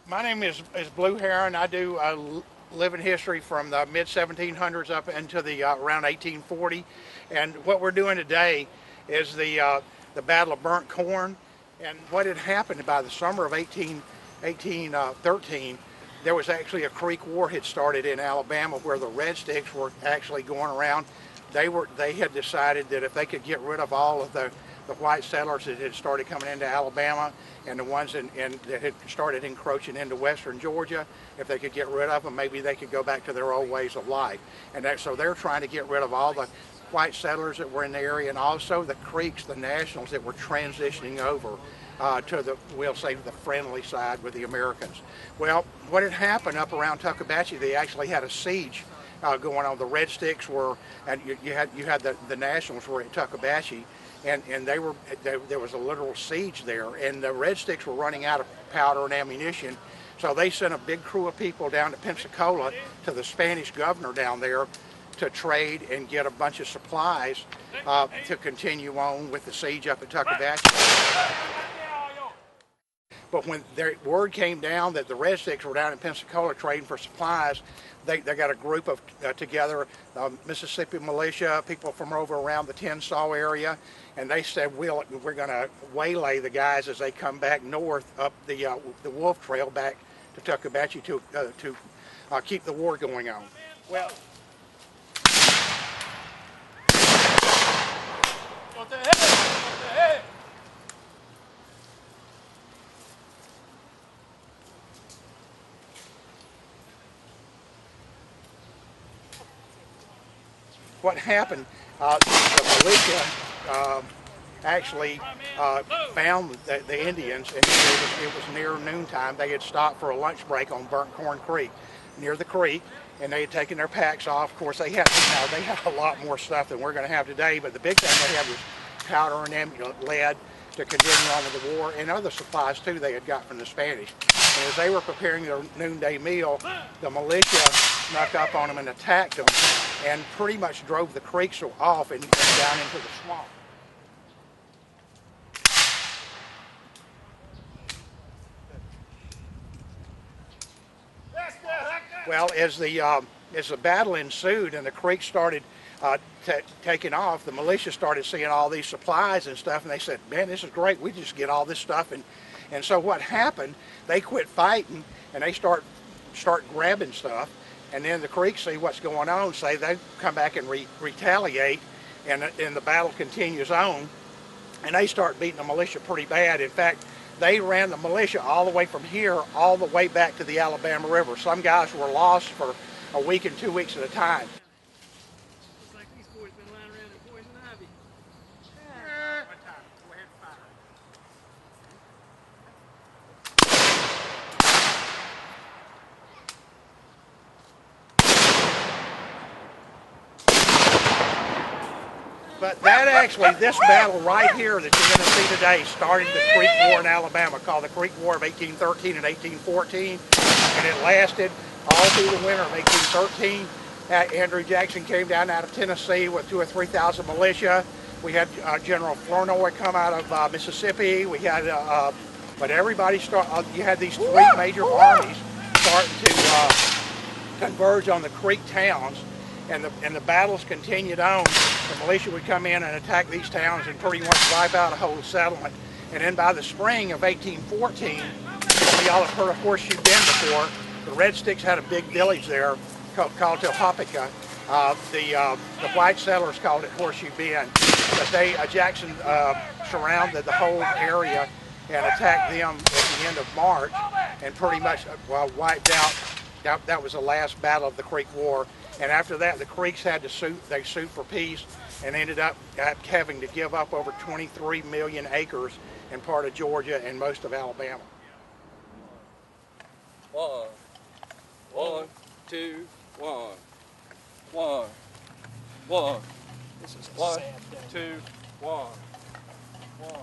My name is Blue Heron. I do living history from the mid 1700s up into the around 1840. And what we're doing today is the Battle of Burnt Corn. And what had happened by the summer of 1813, there was actually a Creek War had started in Alabama where the Red Sticks were actually going around. They had decided that if they could get rid of all of the white settlers that had started coming into Alabama and the ones that had started encroaching into western Georgia, if they could get rid of them, maybe they could go back to their old ways of life. And so they're trying to get rid of all the white settlers that were in the area and also the Creeks, the Nationals that were transitioning over to we'll say, the friendly side with the Americans. Well, what had happened up around Tuckabashie, they actually had a siege going on. The Red Sticks were, and you had the Nationals were at Tuckabashie, and there was a literal siege there, and the Red Sticks were running out of powder and ammunition, so they sent a big crew of people down to Pensacola to the Spanish governor down there to trade and get a bunch of supplies to continue on with the siege up at Tuckabashie. But when word came down that the Red Sticks were down in Pensacola trading for supplies, they got a group of together, Mississippi militia, people from over around the Tensaw area, and they said we're going to waylay the guys as they come back north up the Wolf Trail back to Tuckabashie to keep the war going on. Well. What the heck? What the heck? What happened, the militia actually found the Indians, and it was near noontime. They had stopped for a lunch break on Burnt Corn Creek, near the creek, and they had taken their packs off. Of course, they had a lot more stuff than we're going to have today, but the big thing they had was powder and lead to continue on with the war, and other supplies too they had got from the Spanish. And as they were preparing their noonday meal, the militia snuck up on them and attacked them, and pretty much drove the creeks off and down into the swamp. Well, as the battle ensued and the creeks started taking off, the militia started seeing all these supplies and stuff, and they said, "Man, this is great. We just get all this stuff." And so what happened? They quit fighting and they start grabbing stuff. And then the Creeks see what's going on, say they come back and retaliate, and the battle continues on, and they start beating the militia pretty bad. In fact, they ran the militia all the way from here all the way back to the Alabama River. Some guys were lost for a week and 2 weeks at a time. Looks like these boys been lying around in poison ivy. Go ahead and fire. But that actually, this battle right here that you're going to see today started the Creek War in Alabama, called the Creek War of 1813 and 1814, and it lasted all through the winter of 1813. Andrew Jackson came down out of Tennessee with 2,000 or 3,000 militia. We had General Flournoy come out of Mississippi. We had, but everybody you had these three major armies starting to converge on the Creek towns, and the battles continued on. The militia would come in and attack these towns and pretty much wipe out a whole settlement. And then by the spring of 1814, y'all have heard of Horseshoe Bend before. The Red Sticks had a big village there called Topeka. The white settlers called it Horseshoe Bend. But Jackson surrounded the whole area and attacked them at the end of March and pretty much wiped out. That was the last battle of the Creek War. And after that, the Creeks had to suit. They sued for peace and ended up having to give up over 23 million acres in part of Georgia and most of Alabama. 1, 1, 2, 1, 1, 1. This is a 1, sad day. 2, 1, 1.